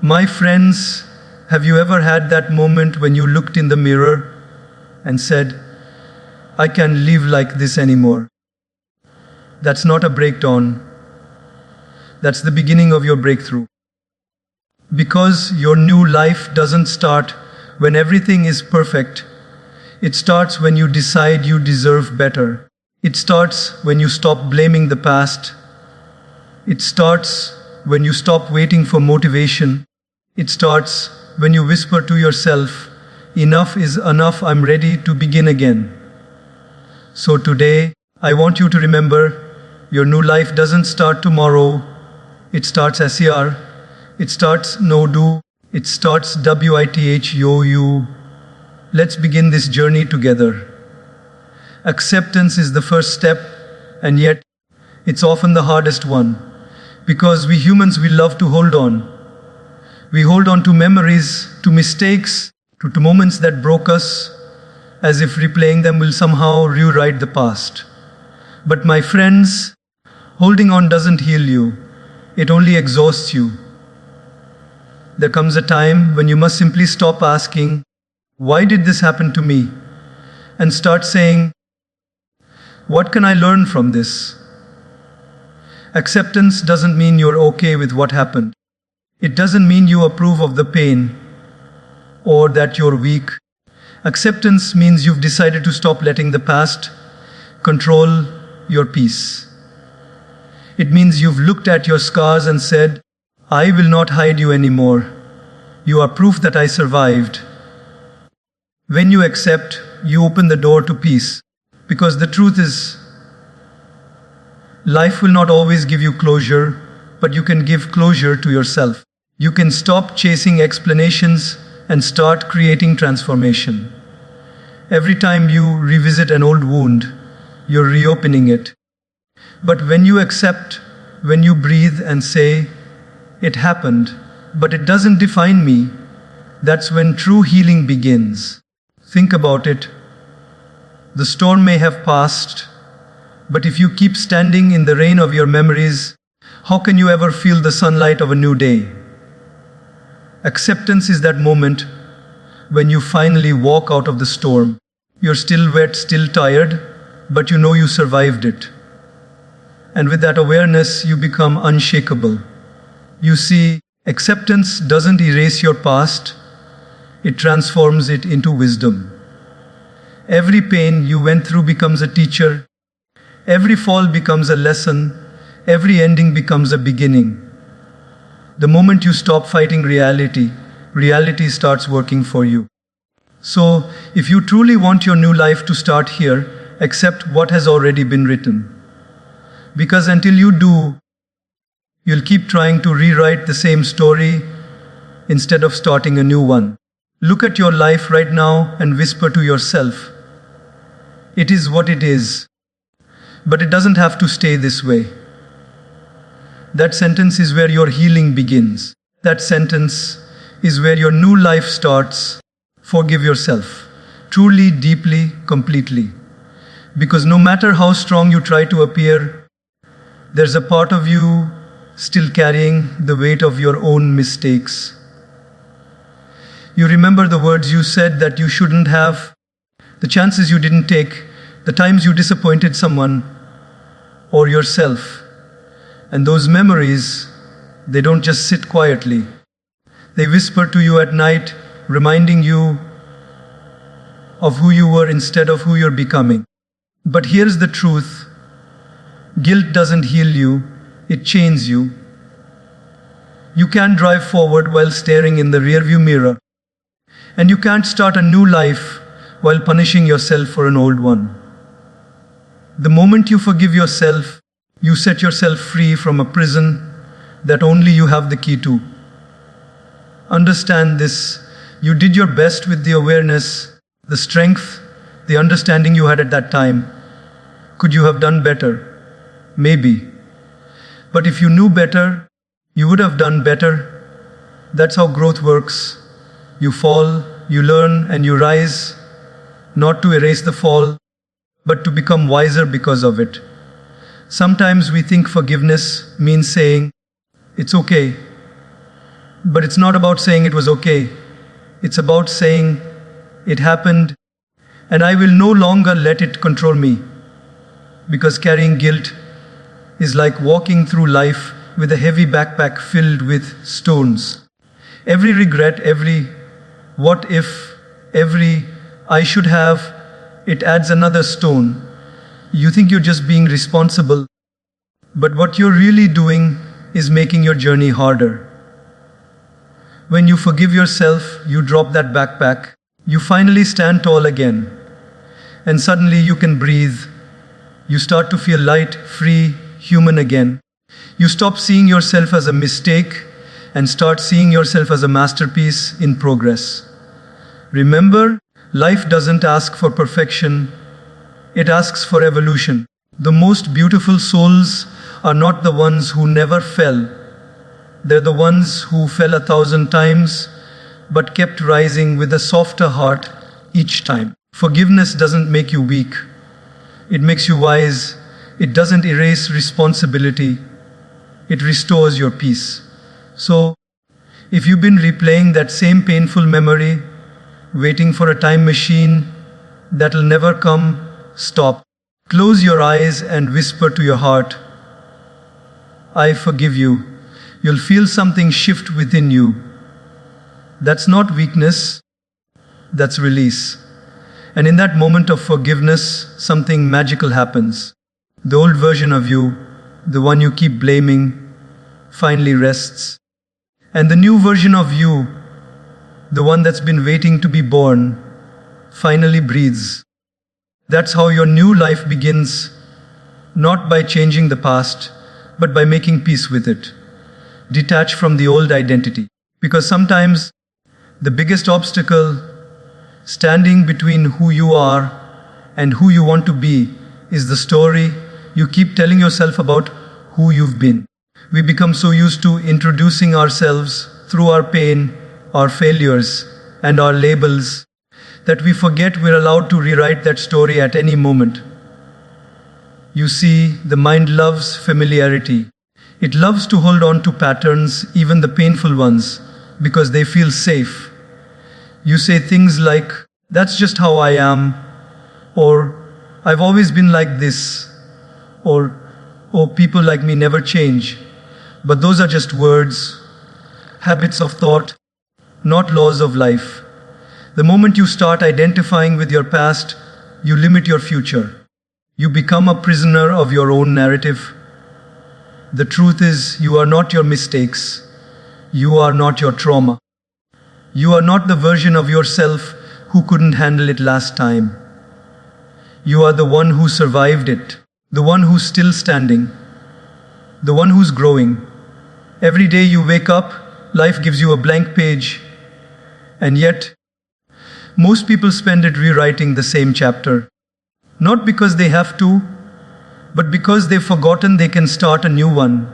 My friends, have you ever had that moment when you looked in the mirror and said, I can't live like this anymore? That's not a breakdown. That's the beginning of your breakthrough. Because your new life doesn't start when everything is perfect. It starts when you decide you deserve better. It starts when you stop blaming the past. It starts when you stop waiting for motivation. It starts when you whisper to yourself, enough is enough, I'm ready to begin again. So today, I want you to remember, your new life doesn't start tomorrow. It starts SER. It starts no-do. It starts WITH. Let's begin this journey together. Acceptance is the first step, and yet it's often the hardest one. Because we humans, we love to hold on. We hold on to memories, to mistakes, to moments that broke us, as if replaying them will somehow rewrite the past. But my friends, holding on doesn't heal you. It only exhausts you. There comes a time when you must simply stop asking, why did this happen to me? And start saying, what can I learn from this? Acceptance doesn't mean you're okay with what happened. It doesn't mean you approve of the pain or that you're weak. Acceptance means you've decided to stop letting the past control your peace. It means you've looked at your scars and said, I will not hide you anymore. You are proof that I survived. When you accept, you open the door to peace. Because the truth is, life will not always give you closure, but you can give closure to yourself. You can stop chasing explanations and start creating transformation. Every time you revisit an old wound, you're reopening it. But when you accept, when you breathe and say, it happened, but it doesn't define me, that's when true healing begins. Think about it. The storm may have passed, but if you keep standing in the rain of your memories, how can you ever feel the sunlight of a new day? Acceptance is that moment when you finally walk out of the storm. You're still wet, still tired, but you know you survived it. And with that awareness, you become unshakable. You see, acceptance doesn't erase your past, it transforms it into wisdom. Every pain you went through becomes a teacher. Every fall becomes a lesson. Every ending becomes a beginning. The moment you stop fighting reality, reality starts working for you. So, if you truly want your new life to start here, accept what has already been written. Because until you do, you'll keep trying to rewrite the same story instead of starting a new one. Look at your life right now and whisper to yourself, it is what it is, but it doesn't have to stay this way. That sentence is where your healing begins. That sentence is where your new life starts. Forgive yourself, truly, deeply, completely. Because no matter how strong you try to appear, there's a part of you still carrying the weight of your own mistakes. You remember the words you said that you shouldn't have, the chances you didn't take, the times you disappointed someone or yourself. And those memories, they don't just sit quietly. They whisper to you at night, reminding you of who you were instead of who you're becoming. But here's the truth. Guilt doesn't heal you, it chains you. You can't drive forward while staring in the rearview mirror. And you can't start a new life while punishing yourself for an old one. The moment you forgive yourself, you set yourself free from a prison that only you have the key to. Understand this. You did your best with the awareness, the strength, the understanding you had at that time. Could you have done better? Maybe. But if you knew better, you would have done better. That's how growth works. You fall, you learn, and you rise, not to erase the fall, but to become wiser because of it. Sometimes we think forgiveness means saying, it's okay. But it's not about saying it was okay. It's about saying it happened and I will no longer let it control me. Because carrying guilt is like walking through life with a heavy backpack filled with stones. Every regret, every what if, every I should have, it adds another stone. You think you're just being responsible, but what you're really doing is making your journey harder. When you forgive yourself, you drop that backpack, you finally stand tall again, and suddenly you can breathe. You start to feel light, free, human again. You stop seeing yourself as a mistake and start seeing yourself as a masterpiece in progress. Remember, life doesn't ask for perfection, it asks for evolution. The most beautiful souls are not the ones who never fell. They're the ones who fell 1,000 times but kept rising with a softer heart each time. Forgiveness doesn't make you weak. It makes you wise. It doesn't erase responsibility. It restores your peace. So, if you've been replaying that same painful memory, waiting for a time machine that'll never come, stop. Close your eyes and whisper to your heart, I forgive you. You'll feel something shift within you. That's not weakness, that's release. And in that moment of forgiveness, something magical happens. The old version of you, the one you keep blaming, finally rests. And the new version of you, the one that's been waiting to be born, finally breathes. That's how your new life begins, not by changing the past, but by making peace with it. Detach from the old identity. Because sometimes the biggest obstacle standing between who you are and who you want to be is the story you keep telling yourself about who you've been. We become so used to introducing ourselves through our pain, our failures, and our labels that we forget we're allowed to rewrite that story at any moment. You see, the mind loves familiarity. It loves to hold on to patterns, even the painful ones, because they feel safe. You say things like, that's just how I am, or I've always been like this, or oh, people like me never change. But those are just words, habits of thought, not laws of life. The moment you start identifying with your past, you limit your future. You become a prisoner of your own narrative. The truth is, you are not your mistakes. You are not your trauma. You are not the version of yourself who couldn't handle it last time. You are the one who survived it, the one who's still standing, the one who's growing. Every day you wake up, life gives you a blank page, and yet, most people spend it rewriting the same chapter. Not because they have to, but because they've forgotten they can start a new one.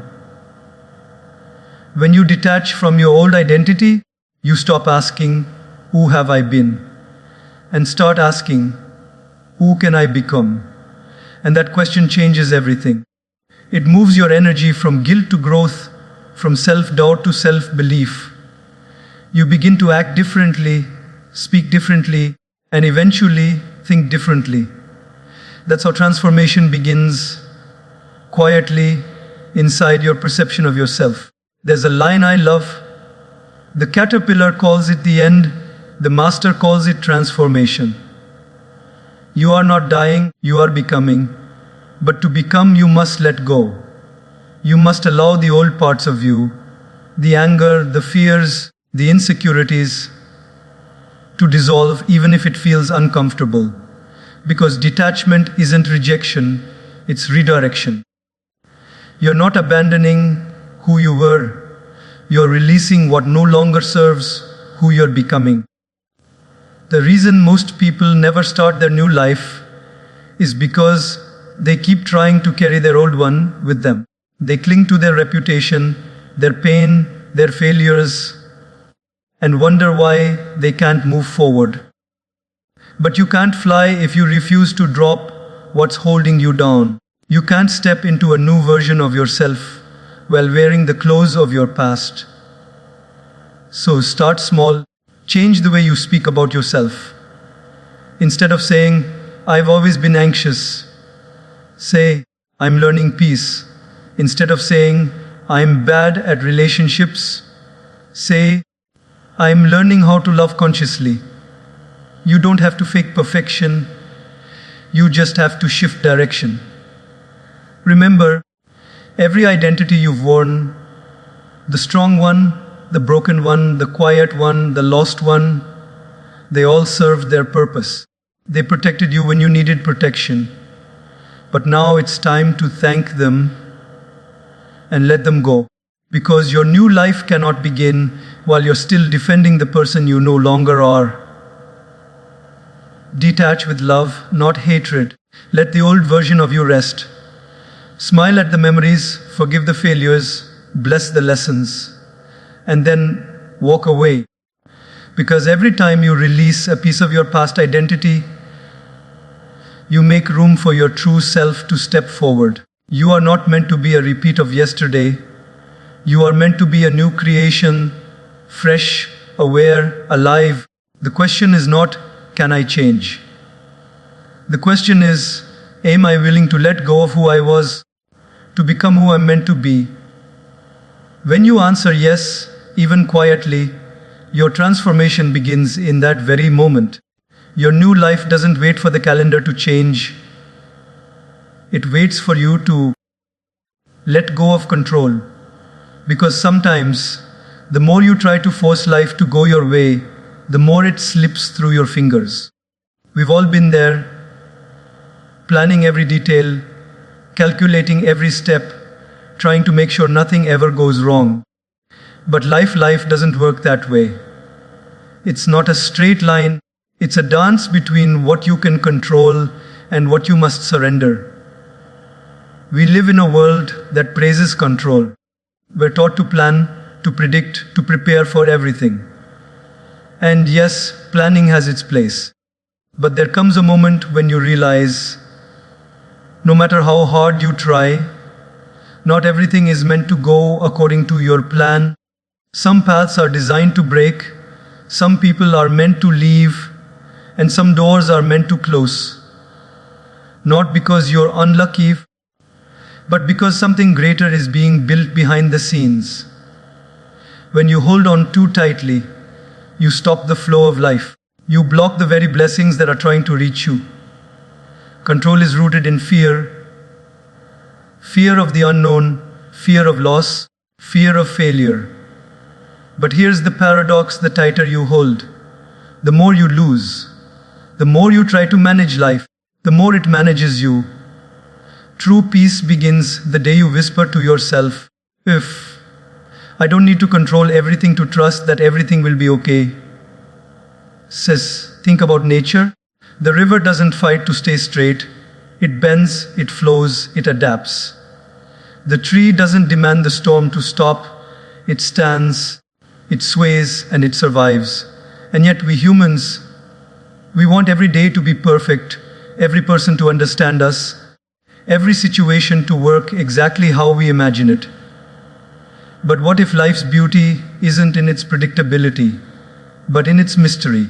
When you detach from your old identity, you stop asking, who have I been? And start asking, who can I become? And that question changes everything. It moves your energy from guilt to growth, from self-doubt to self-belief. You begin to act differently, speak differently, and eventually think differently. That's how transformation begins, quietly, inside your perception of yourself. There's a line I love. The caterpillar calls it the end, the master calls it transformation. You are not dying, you are becoming. But to become, you must let go. You must allow the old parts of you, the anger, the fears, the insecurities, to dissolve even if it feels uncomfortable. Because detachment isn't rejection, it's redirection. You're not abandoning who you were. You're releasing what no longer serves who you're becoming. The reason most people never start their new life is because they keep trying to carry their old one with them. They cling to their reputation, their pain, their failures, and wonder why they can't move forward. But you can't fly if you refuse to drop what's holding you down. You can't step into a new version of yourself while wearing the clothes of your past. So start small. Change the way you speak about yourself. Instead of saying, I've always been anxious, say, I'm learning peace. Instead of saying, I'm bad at relationships, say, I'm learning how to love consciously. You don't have to fake perfection. You just have to shift direction. Remember, every identity you've worn, the strong one, the broken one, the quiet one, the lost one, they all served their purpose. They protected you when you needed protection. But now it's time to thank them and let them go. Because your new life cannot begin while you're still defending the person you no longer are. Detach with love, not hatred. Let the old version of you rest. Smile at the memories, forgive the failures, bless the lessons, and then walk away. Because every time you release a piece of your past identity, you make room for your true self to step forward. You are not meant to be a repeat of yesterday. You are meant to be a new creation, fresh, aware, alive. The question is not, can I change? The question is, am I willing to let go of who I was to become who I'm meant to be? When you answer yes, even quietly, your transformation begins in that very moment. Your new life doesn't wait for the calendar to change. It waits for you to let go of control. Because sometimes, the more you try to force life to go your way, the more it slips through your fingers. We've all been there, planning every detail, calculating every step, trying to make sure nothing ever goes wrong. But life doesn't work that way. It's not a straight line. It's a dance between what you can control and what you must surrender. We live in a world that praises control. We're taught to plan, to predict, to prepare for everything. And yes, planning has its place. But there comes a moment when you realize, no matter how hard you try, not everything is meant to go according to your plan. Some paths are designed to break, some people are meant to leave, and some doors are meant to close. Not because you're unlucky, but because something greater is being built behind the scenes. When you hold on too tightly, you stop the flow of life. You block the very blessings that are trying to reach you. Control is rooted in fear. Fear of the unknown, fear of loss, fear of failure. But here's the paradox: the tighter you hold, the more you lose. The more you try to manage life, the more it manages you. True peace begins the day you whisper to yourself, if I don't need to control everything to trust that everything will be okay. Think about nature. The river doesn't fight to stay straight. It bends, it flows, it adapts. The tree doesn't demand the storm to stop. It stands, it sways, and it survives. And yet we humans, we want every day to be perfect, every person to understand us, every situation to work exactly how we imagine it. But what if life's beauty isn't in its predictability, but in its mystery?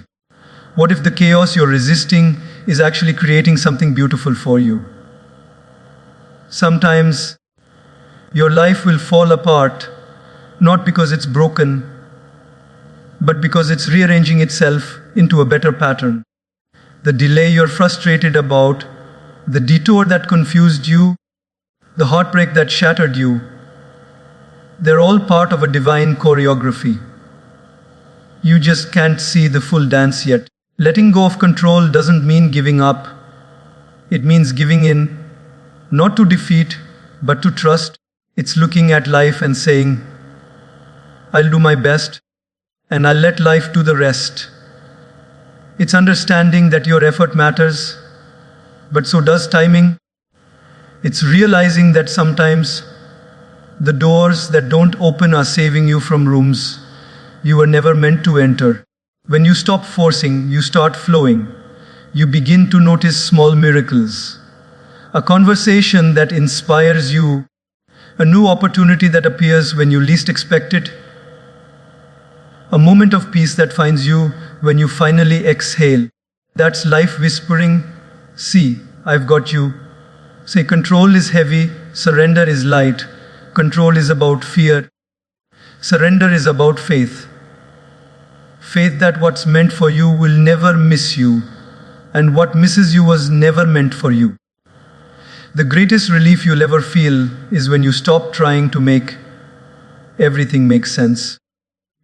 What if the chaos you're resisting is actually creating something beautiful for you? Sometimes your life will fall apart, not because it's broken, but because it's rearranging itself into a better pattern. The delay you're frustrated about, the detour that confused you, the heartbreak that shattered you, they're all part of a divine choreography. You just can't see the full dance yet. Letting go of control doesn't mean giving up. It means giving in, not to defeat, but to trust. It's looking at life and saying, I'll do my best, and I'll let life do the rest. It's understanding that your effort matters, but so does timing. It's realizing that sometimes the doors that don't open are saving you from rooms you were never meant to enter. When you stop forcing, you start flowing. You begin to notice small miracles. A conversation that inspires you, a new opportunity that appears when you least expect it, A moment of peace that finds you when you finally exhale. That's life whispering, "See, I've got you." Say, control is heavy, surrender is light. Control is about fear. Surrender is about faith. Faith that what's meant for you will never miss you, and what misses you was never meant for you. The greatest relief you'll ever feel is when you stop trying to make everything make sense.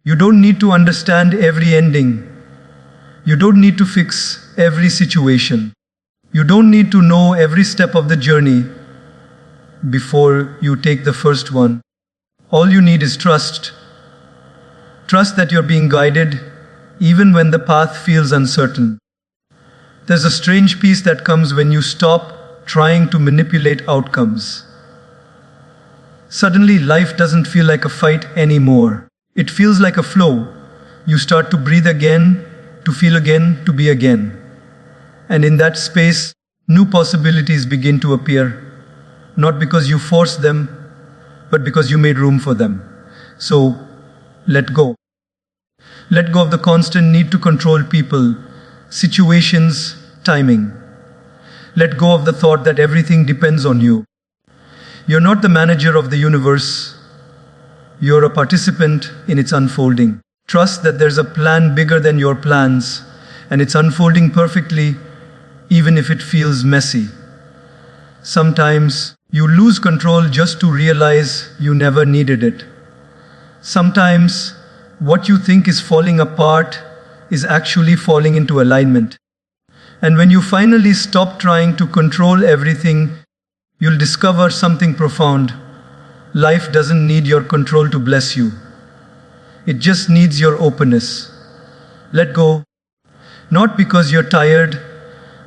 You don't need to understand every ending. You don't need to fix every situation. You don't need to know every step of the journey before you take the first one. All you need is trust. Trust that you're being guided even when the path feels uncertain. There's a strange peace that comes when you stop trying to manipulate outcomes. Suddenly, life doesn't feel like a fight anymore. It feels like a flow. You start to breathe again, to feel again, to be again. And in that space, new possibilities begin to appear, not because you forced them, but because you made room for them. So, let go. Let go of the constant need to control people, situations, timing. Let go of the thought that everything depends on you. You're not the manager of the universe. You're a participant in its unfolding. Trust that there's a plan bigger than your plans, and it's unfolding perfectly, even if it feels messy. Sometimes you lose control just to realize you never needed it. Sometimes what you think is falling apart is actually falling into alignment. And when you finally stop trying to control everything, you'll discover something profound. Life doesn't need your control to bless you. It just needs your openness. Let go, not because you're tired,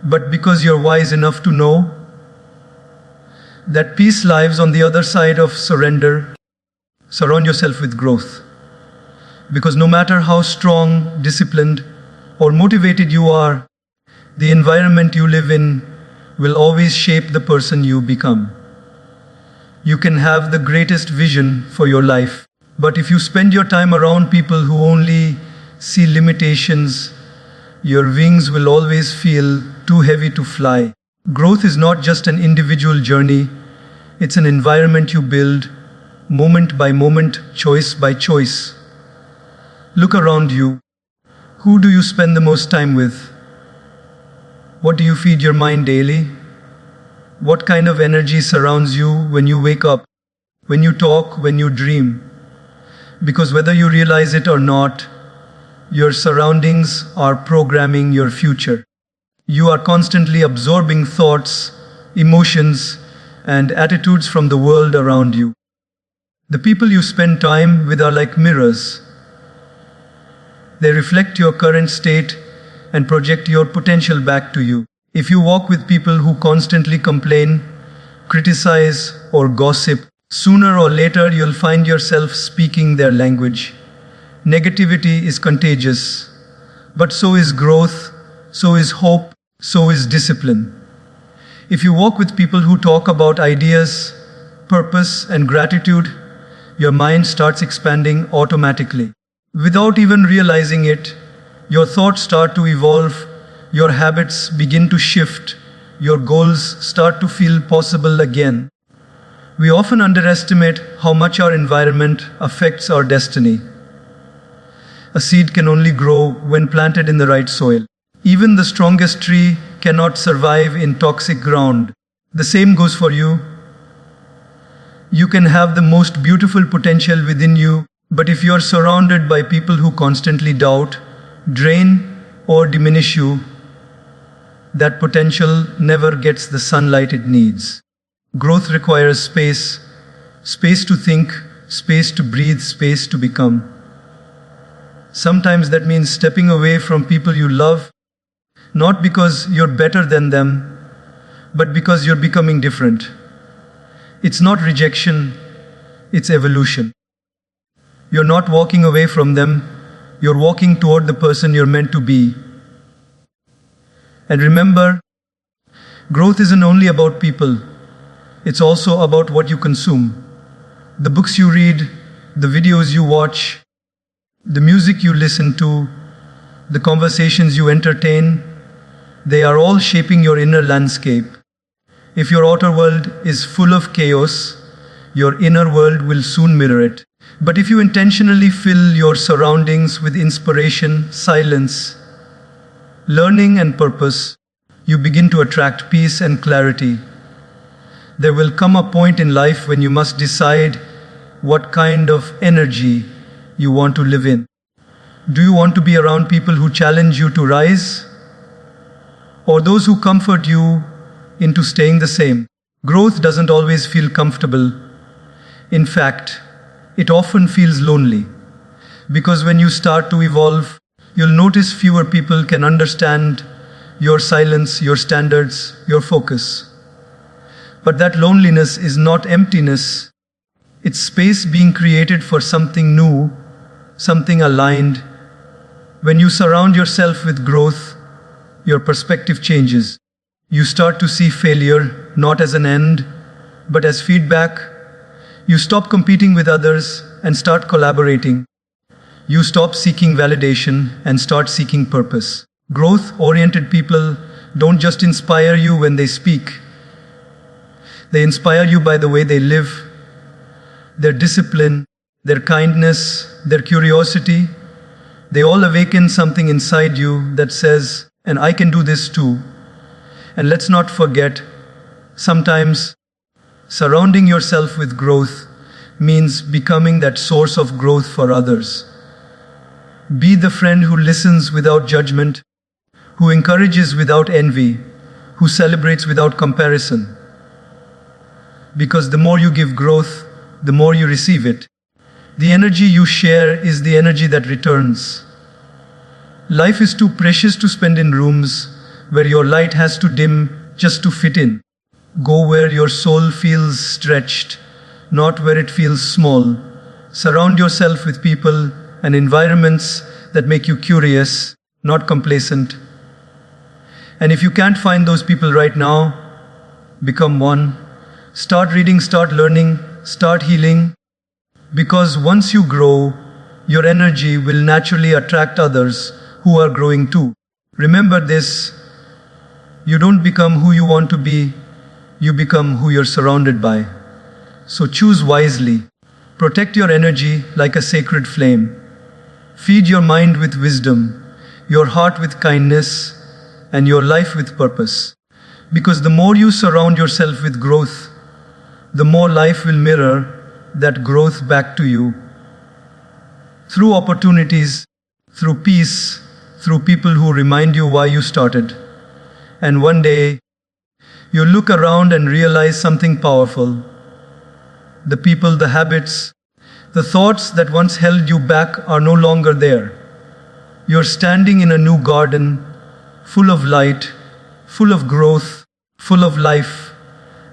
but because you're wise enough to know that peace lives on the other side of surrender. Surround yourself with growth. Because no matter how strong, disciplined, or motivated you are, the environment you live in will always shape the person you become. You can have the greatest vision for your life, but if you spend your time around people who only see limitations, your wings will always feel too heavy to fly. Growth is not just an individual journey, it's an environment you build, moment by moment, choice by choice. Look around you. Who do you spend the most time with? What do you feed your mind daily? What kind of energy surrounds you when you wake up, when you talk, when you dream? Because whether you realize it or not, your surroundings are programming your future. You are constantly absorbing thoughts, emotions, and attitudes from the world around you. The people you spend time with are like mirrors. They reflect your current state and project your potential back to you. If you walk with people who constantly complain, criticize, or gossip, sooner or later you'll find yourself speaking their language. Negativity is contagious, but so is growth, so is hope, so is discipline. If you walk with people who talk about ideas, purpose, and gratitude, your mind starts expanding automatically. Without even realizing it, your thoughts start to evolve, your habits begin to shift, your goals start to feel possible again. We often underestimate how much our environment affects our destiny. A seed can only grow when planted in the right soil. Even the strongest tree cannot survive in toxic ground. The same goes for you. You can have the most beautiful potential within you, but if you are surrounded by people who constantly doubt, drain, or diminish you, that potential never gets the sunlight it needs. Growth requires space, space to think, space to breathe, space to become. Sometimes that means stepping away from people you love, not because you're better than them, but because you're becoming different. It's not rejection, it's evolution. You're not walking away from them, you're walking toward the person you're meant to be. And remember, growth isn't only about people, it's also about what you consume. The books you read, the videos you watch, The music you listen to, the conversations you entertain, they are all shaping your inner landscape. If your outer world is full of chaos, your inner world will soon mirror it. But if you intentionally fill your surroundings with inspiration, silence, learning and purpose, you begin to attract peace and clarity. There will come a point in life when you must decide what kind of energy you want to live in. Do you want to be around people who challenge you to rise, or those who comfort you into staying the same? Growth doesn't always feel comfortable. In fact, it often feels lonely. Because when you start to evolve, you'll notice fewer people can understand your silence, your standards, your focus. But that loneliness is not emptiness. It's space being created for something new, something aligned. When you surround yourself with growth, your perspective changes. You start to see failure not as an end, but as feedback. You stop competing with others and start collaborating. You stop seeking validation and start seeking purpose. Growth-oriented people don't just inspire you when they speak. They inspire you by the way they live, their discipline, their kindness, their curiosity. They all awaken something inside you that says, and I can do this too. And let's not forget, sometimes surrounding yourself with growth means becoming that source of growth for others. Be the friend who listens without judgment, who encourages without envy, who celebrates without comparison. Because the more you give growth, the more you receive it. The energy you share is the energy that returns. Life is too precious to spend in rooms where your light has to dim just to fit in. Go where your soul feels stretched, not where it feels small. Surround yourself with people and environments that make you curious, not complacent. And if you can't find those people right now, become one. Start reading, start learning, start healing. Because once you grow, your energy will naturally attract others who are growing too. Remember this, you don't become who you want to be, you become who you're surrounded by. So choose wisely. Protect your energy like a sacred flame. Feed your mind with wisdom, your heart with kindness, and your life with purpose. Because the more you surround yourself with growth, the more life will mirror that growth back to you. Through opportunities, through peace, through people who remind you why you started. And one day, you look around and realize something powerful. The people, the habits, the thoughts that once held you back are no longer there. You're standing in a new garden, full of light, full of growth, full of life.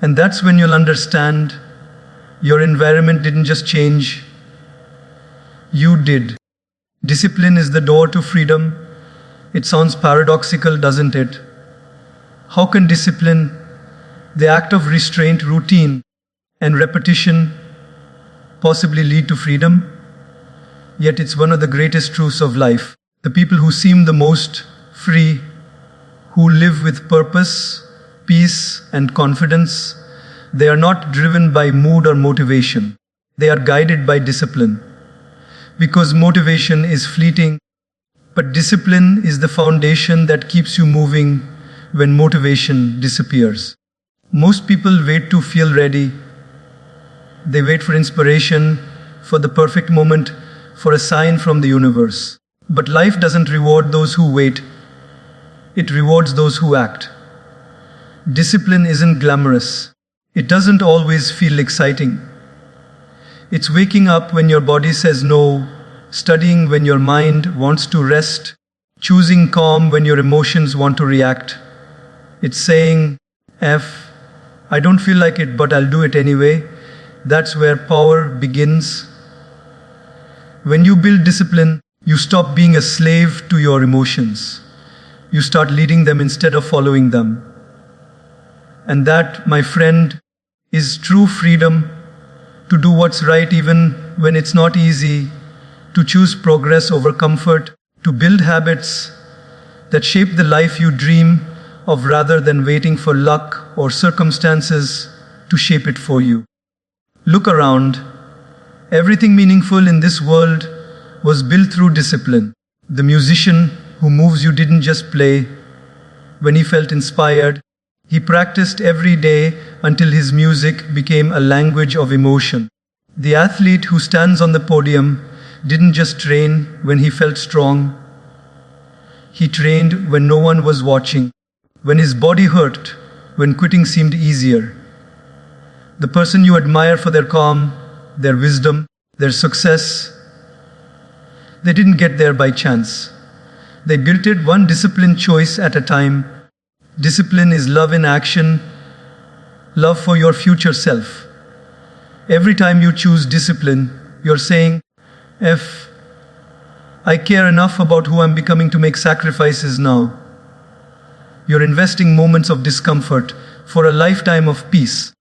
And that's when you'll understand your environment didn't just change, you did. Discipline is the door to freedom. It sounds paradoxical, doesn't it? How can discipline, the act of restraint, routine, and repetition, possibly lead to freedom? Yet it's one of the greatest truths of life. The people who seem the most free, who live with purpose, peace, and confidence, they are not driven by mood or motivation. They are guided by discipline. Because motivation is fleeting, but discipline is the foundation that keeps you moving when motivation disappears. Most people wait to feel ready. They wait for inspiration, for the perfect moment, for a sign from the universe. But life doesn't reward those who wait. It rewards those who act. Discipline isn't glamorous. It doesn't always feel exciting. It's waking up when your body says no, studying when your mind wants to rest, choosing calm when your emotions want to react. It's saying, I don't feel like it, but I'll do it anyway. That's where power begins. When you build discipline, you stop being a slave to your emotions. You start leading them instead of following them. And that, my friend, is true freedom, to do what's right even when it's not easy, to choose progress over comfort, to build habits that shape the life you dream of rather than waiting for luck or circumstances to shape it for you. Look around. Everything meaningful in this world was built through discipline. The musician who moves you didn't just play when he felt inspired. He practiced every day until his music became a language of emotion. The athlete who stands on the podium didn't just train when he felt strong. He trained when no one was watching, when his body hurt, when quitting seemed easier. The person you admire for their calm, their wisdom, their success, they didn't get there by chance. They built it one disciplined choice at a time. Discipline is love in action, love for your future self. Every time you choose discipline, you're saying, I care enough about who I'm becoming to make sacrifices now. You're investing moments of discomfort for a lifetime of peace.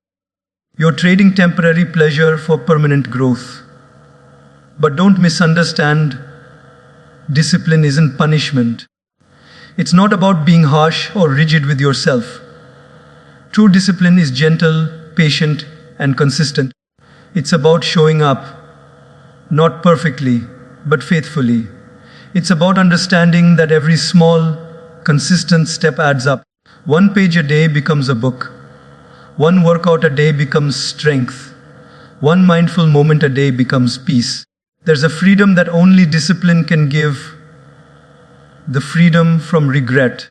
You're trading temporary pleasure for permanent growth. But don't misunderstand, discipline isn't punishment. It's not about being harsh or rigid with yourself. True discipline is gentle, patient, and consistent. It's about showing up, not perfectly, but faithfully. It's about understanding that every small, consistent step adds up. One page a day becomes a book. One workout a day becomes strength. One mindful moment a day becomes peace. There's a freedom that only discipline can give. The freedom from regret.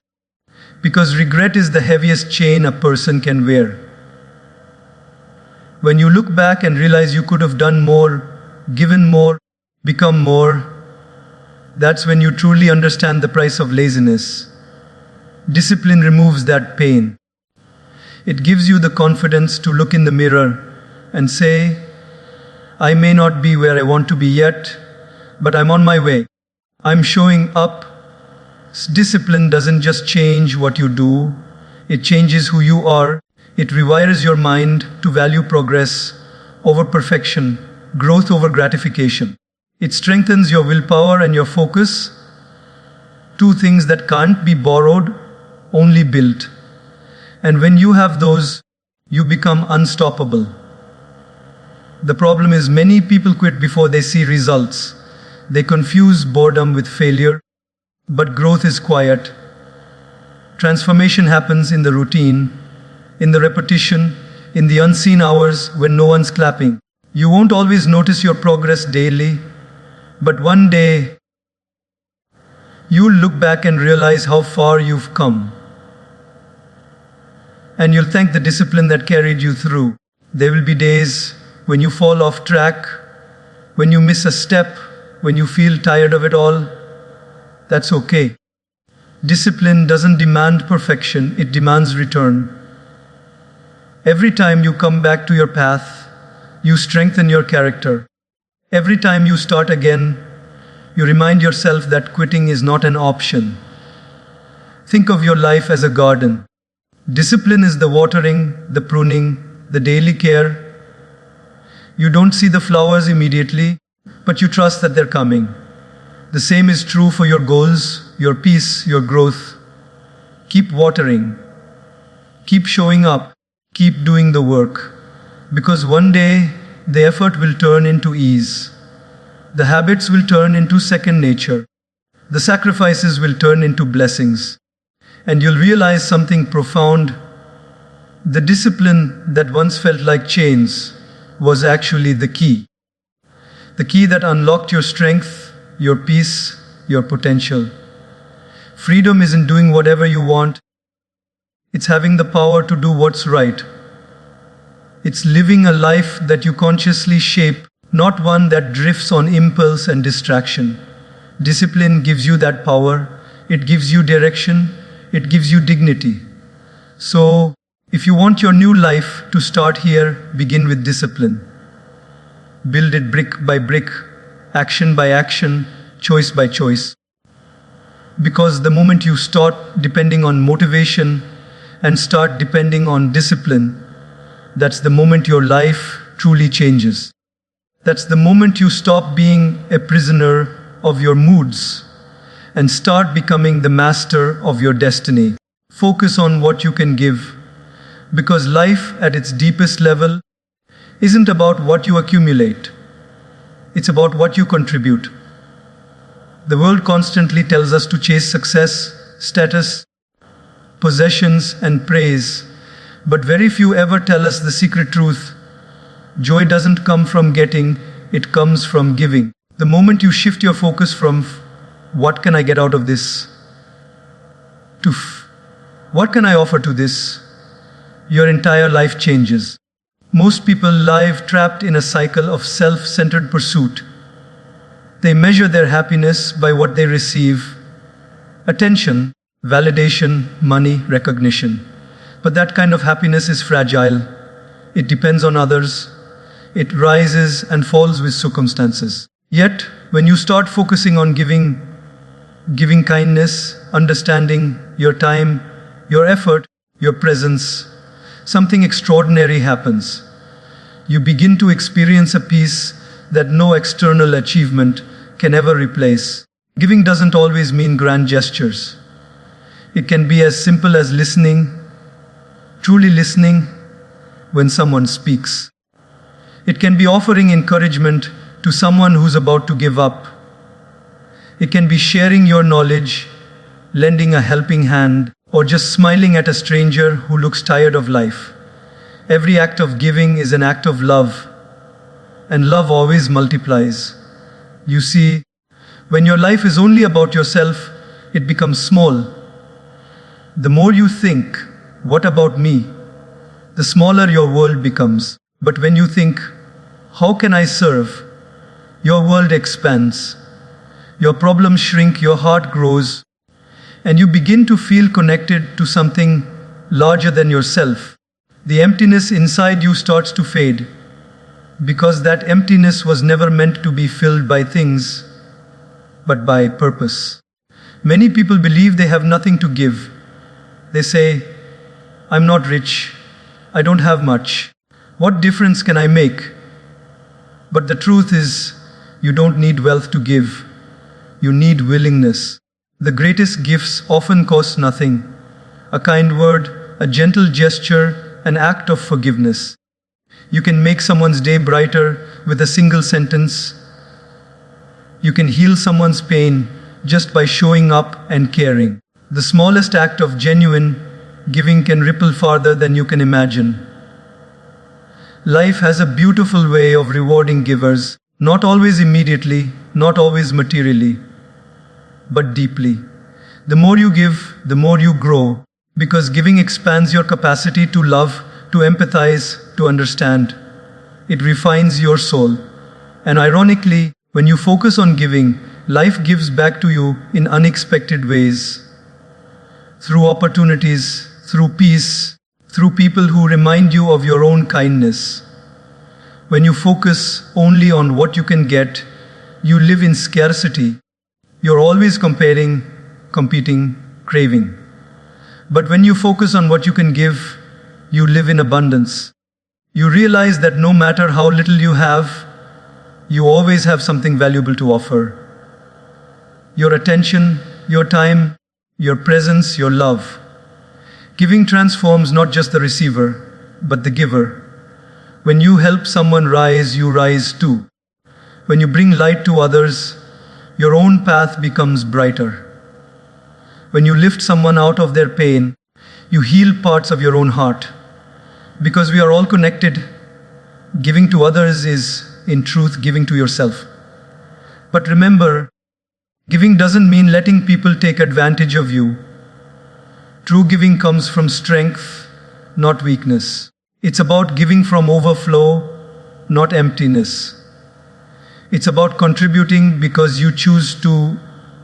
Because regret is the heaviest chain a person can wear. When you look back and realize you could have done more, given more, become more, that's when you truly understand the price of laziness. Discipline removes that pain. It gives you the confidence to look in the mirror and say, I may not be where I want to be yet, but I'm on my way. I'm showing up. Discipline doesn't just change what you do, it changes who you are. It rewires your mind to value progress over perfection, growth over gratification. It strengthens your willpower and your focus, two things that can't be borrowed, only built. And when you have those, you become unstoppable. The problem is many people quit before they see results. They confuse boredom with failure, but growth is quiet. Transformation happens in the routine, in the repetition, in the unseen hours when no one's clapping. You won't always notice your progress daily, but one day, you'll look back and realize how far you've come. And you'll thank the discipline that carried you through. There will be days when you fall off track, when you miss a step, when you feel tired of it all. That's okay. Discipline doesn't demand perfection, it demands return. Every time you come back to your path, you strengthen your character. Every time you start again, you remind yourself that quitting is not an option. Think of your life as a garden. Discipline is the watering, the pruning, the daily care. You don't see the flowers immediately, but you trust that they're coming. The same is true for your goals, your peace, your growth. Keep watering. Keep showing up. Keep doing the work. Because one day, the effort will turn into ease. The habits will turn into second nature. The sacrifices will turn into blessings. And you'll realize something profound. The discipline that once felt like chains was actually the key. The key that unlocked your strength, your peace, your potential. Freedom isn't doing whatever you want. It's having the power to do what's right. It's living a life that you consciously shape, not one that drifts on impulse and distraction. Discipline gives you that power. It gives you direction. It gives you dignity. So, if you want your new life to start here, begin with discipline. Build it brick by brick, action by action, choice by choice. Because the moment you start depending on motivation and start depending on discipline, that's the moment your life truly changes. That's the moment you stop being a prisoner of your moods and start becoming the master of your destiny. Focus on what you can give, because life at its deepest level isn't about what you accumulate. It's about what you contribute. The world constantly tells us to chase success, status, possessions, and praise, but very few ever tell us the secret truth. Joy doesn't come from getting, it comes from giving. The moment you shift your focus from what can I get out of this to what can I offer to this, your entire life changes. Most people live trapped in a cycle of self-centered pursuit. They measure their happiness by what they receive: attention, validation, money, recognition. But that kind of happiness is fragile. It depends on others. It rises and falls with circumstances. Yet, when you start focusing on giving kindness, understanding, your time, your effort, your presence, something extraordinary happens. You begin to experience a peace that no external achievement can ever replace. Giving doesn't always mean grand gestures. It can be as simple as listening, truly listening when someone speaks. It can be offering encouragement to someone who's about to give up. It can be sharing your knowledge, lending a helping hand, or just smiling at a stranger who looks tired of life. Every act of giving is an act of love, and love always multiplies. You see, when your life is only about yourself, it becomes small. The more you think, what about me, the smaller your world becomes. But when you think, how can I serve, your world expands. Your problems shrink, your heart grows, and you begin to feel connected to something larger than yourself. The emptiness inside you starts to fade, because that emptiness was never meant to be filled by things, but by purpose. Many people believe they have nothing to give. They say, I'm not rich, I don't have much. What difference can I make? But the truth is, you don't need wealth to give. You need willingness. The greatest gifts often cost nothing. A kind word, a gentle gesture, an act of forgiveness. You can make someone's day brighter with a single sentence. You can heal someone's pain just by showing up and caring. The smallest act of genuine giving can ripple farther than you can imagine. Life has a beautiful way of rewarding givers, not always immediately, not always materially, but deeply. The more you give, the more you grow, because giving expands your capacity to love, to empathize, to understand. It refines your soul. And ironically, when you focus on giving, life gives back to you in unexpected ways. Through opportunities, through peace, through people who remind you of your own kindness. When you focus only on what you can get, you live in scarcity. You're always comparing, competing, craving. But when you focus on what you can give, you live in abundance. You realize that no matter how little you have, you always have something valuable to offer. Your attention, your time, your presence, your love. Giving transforms not just the receiver, but the giver. When you help someone rise, you rise too. When you bring light to others, your own path becomes brighter. When you lift someone out of their pain, you heal parts of your own heart. Because we are all connected, giving to others is, in truth, giving to yourself. But remember, giving doesn't mean letting people take advantage of you. True giving comes from strength, not weakness. It's about giving from overflow, not emptiness. It's about contributing because you choose to,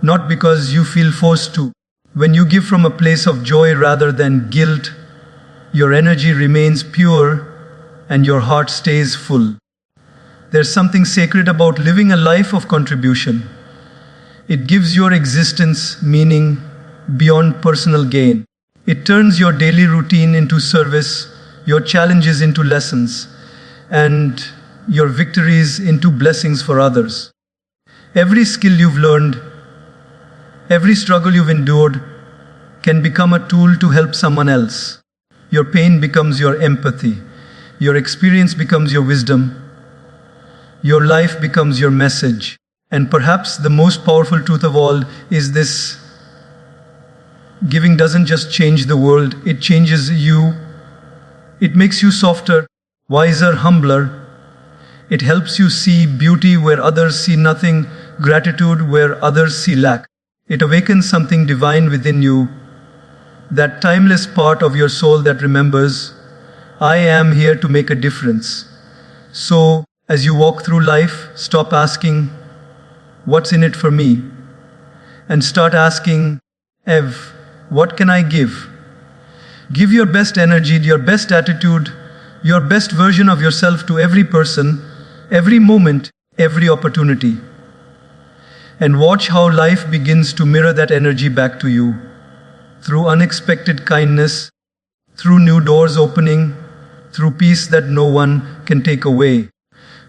not because you feel forced to. When you give from a place of joy rather than guilt, your energy remains pure and your heart stays full. There's something sacred about living a life of contribution. It gives your existence meaning beyond personal gain. It turns your daily routine into service, your challenges into lessons, and your victories into blessings for others. Every skill you've learned, every struggle you've endured can become a tool to help someone else. Your pain becomes your empathy. Your experience becomes your wisdom. Your life becomes your message. And perhaps the most powerful truth of all is this: giving doesn't just change the world, it changes you. It makes you softer, wiser, humbler. It helps you see beauty where others see nothing, gratitude where others see lack. It awakens something divine within you, that timeless part of your soul that remembers, I am here to make a difference. So, as you walk through life, stop asking, what's in it for me? And start asking, Ev, what can I give? Give your best energy, your best attitude, your best version of yourself to every person, every moment, every opportunity. And watch how life begins to mirror that energy back to you. Through unexpected kindness, through new doors opening, through peace that no one can take away.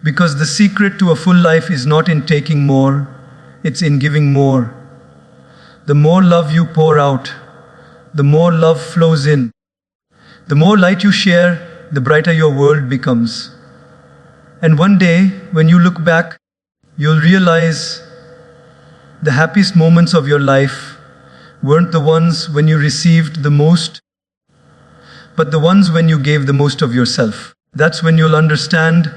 Because the secret to a full life is not in taking more, it's in giving more. The more love you pour out, the more love flows in. The more light you share, the brighter your world becomes. And one day, when you look back, you'll realize the happiest moments of your life weren't the ones when you received the most, but the ones when you gave the most of yourself. That's when you'll understand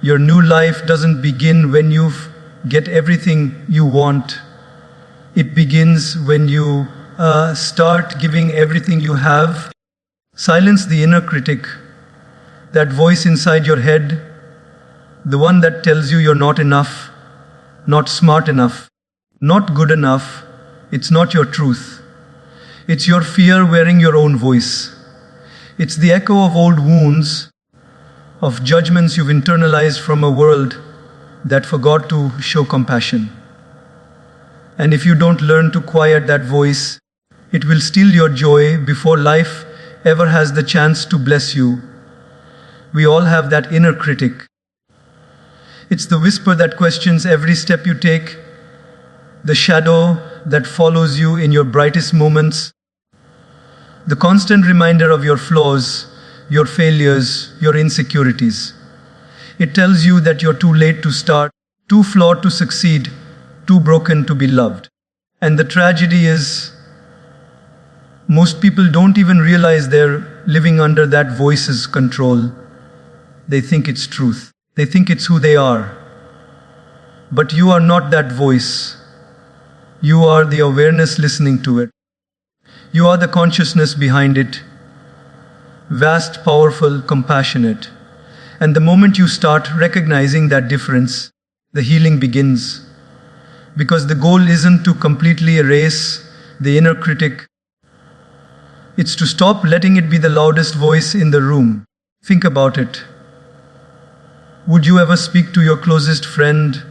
your new life doesn't begin when you get everything you want. It begins when you start giving everything you have. Silence the inner critic, that voice inside your head, the one that tells you you're not enough, not smart enough, not good enough. It's not your truth. It's your fear wearing your own voice. It's the echo of old wounds, of judgments you've internalized from a world that forgot to show compassion. And if you don't learn to quiet that voice, it will steal your joy before life ever has the chance to bless you. We all have that inner critic. It's the whisper that questions every step you take, the shadow that follows you in your brightest moments, the constant reminder of your flaws, your failures, your insecurities. It tells you that you're too late to start, too flawed to succeed, too broken to be loved. And the tragedy is, most people don't even realize they're living under that voice's control. They think it's truth. They think it's who they are. But you are not that voice. You are the awareness listening to it. You are the consciousness behind it. Vast, powerful, compassionate. And the moment you start recognizing that difference, the healing begins. Because the goal isn't to completely erase the inner critic. It's to stop letting it be the loudest voice in the room. Think about it. Would you ever speak to your closest friend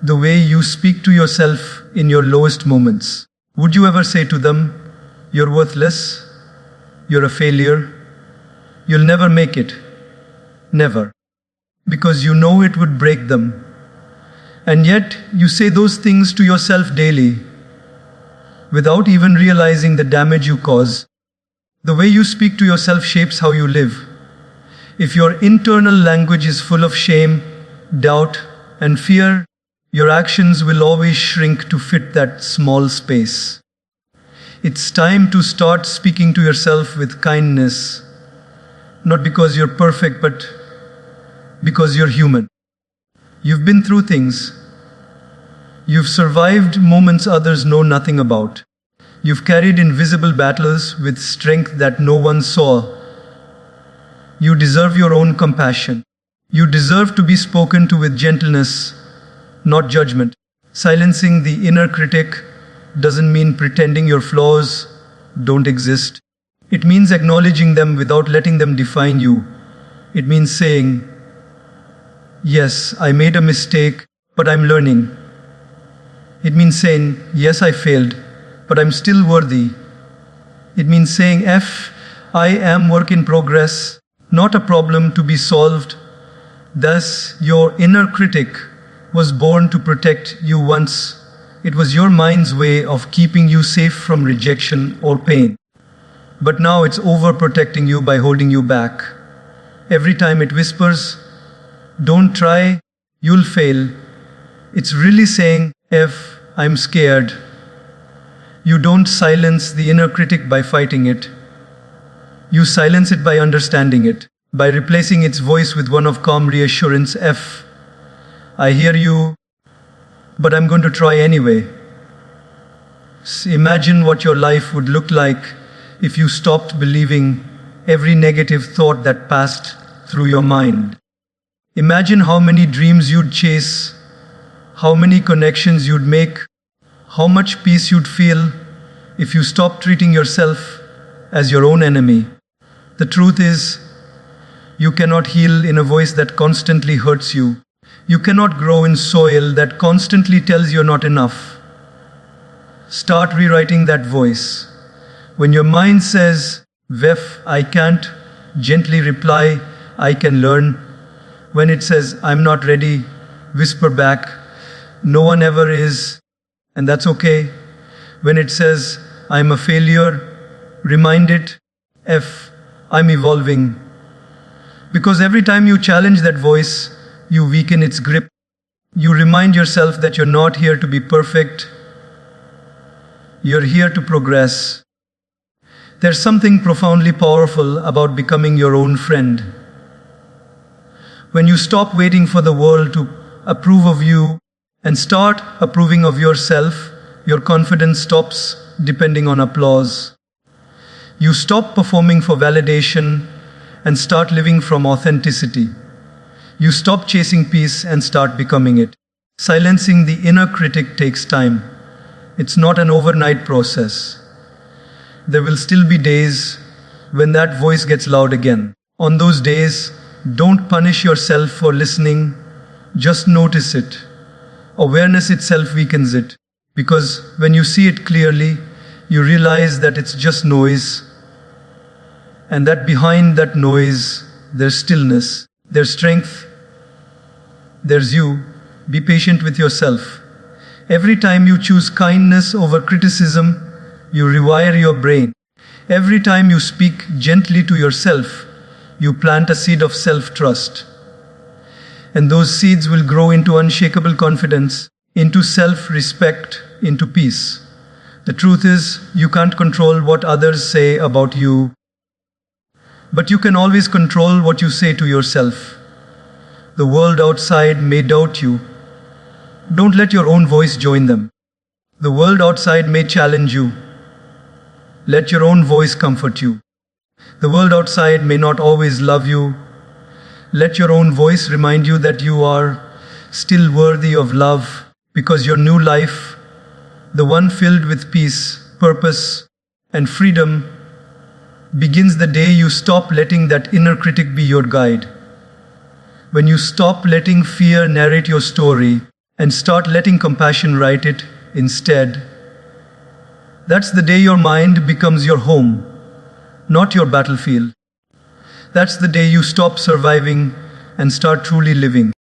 the way you speak to yourself in your lowest moments? Would you ever say to them, you're worthless, you're a failure, you'll never make it? Never. Because you know it would break them. And yet you say those things to yourself daily without even realizing the damage you cause. The way you speak to yourself shapes how you live. If your internal language is full of shame, doubt, and fear, your actions will always shrink to fit that small space. It's time to start speaking to yourself with kindness, not because you're perfect, but because you're human. You've been through things. You've survived moments others know nothing about. You've carried invisible battles with strength that no one saw. You deserve your own compassion. You deserve to be spoken to with gentleness, not judgment. Silencing the inner critic doesn't mean pretending your flaws don't exist. It means acknowledging them without letting them define you. It means saying, yes, I made a mistake, but I'm learning. It means saying, yes, I failed, but I'm still worthy. It means saying, I am work in progress, not a problem to be solved, Thus, your inner critic was born to protect you once. It was your mind's way of keeping you safe from rejection or pain. But now it's overprotecting you by holding you back. Every time it whispers, "Don't try, you'll fail," it's really saying, "I'm scared." You don't silence the inner critic by fighting it. You silence it by understanding it, by replacing its voice with one of calm reassurance. "I hear you, but I'm going to try anyway." Imagine what your life would look like if you stopped believing every negative thought that passed through your mind. Imagine how many dreams you'd chase, how many connections you'd make, how much peace you'd feel if you stopped treating yourself as your own enemy. The truth is, you cannot heal in a voice that constantly hurts you. You cannot grow in soil that constantly tells you're not enough. Start rewriting that voice. When your mind says, "I can't," gently reply, "I can learn." When it says, "I'm not ready," whisper back, "No one ever is, and that's okay." When it says, "I'm a failure," remind it, "I'm evolving." Because every time you challenge that voice, you weaken its grip. You remind yourself that you're not here to be perfect. You're here to progress. There's something profoundly powerful about becoming your own friend. When you stop waiting for the world to approve of you and start approving of yourself, your confidence stops depending on applause. You stop performing for validation and start living from authenticity. You stop chasing peace and start becoming it. Silencing the inner critic takes time. It's not an overnight process. There will still be days when that voice gets loud again. On those days, don't punish yourself for listening, just notice it. Awareness itself weakens it, because when you see it clearly, you realize that it's just noise, and that behind that noise, there's stillness, there's strength, there's you. Be patient with yourself. Every time you choose kindness over criticism, you rewire your brain. Every time you speak gently to yourself, you plant a seed of self-trust. And those seeds will grow into unshakable confidence, into self-respect, into peace. The truth is, you can't control what others say about you, but you can always control what you say to yourself. The world outside may doubt you. Don't let your own voice join them. The world outside may challenge you. Let your own voice comfort you. The world outside may not always love you. Let your own voice remind you that you are still worthy of love, because your new life, the one filled with peace, purpose, and freedom, begins the day you stop letting that inner critic be your guide. When you stop letting fear narrate your story and start letting compassion write it instead, that's the day your mind becomes your home, not your battlefield. That's the day you stop surviving and start truly living.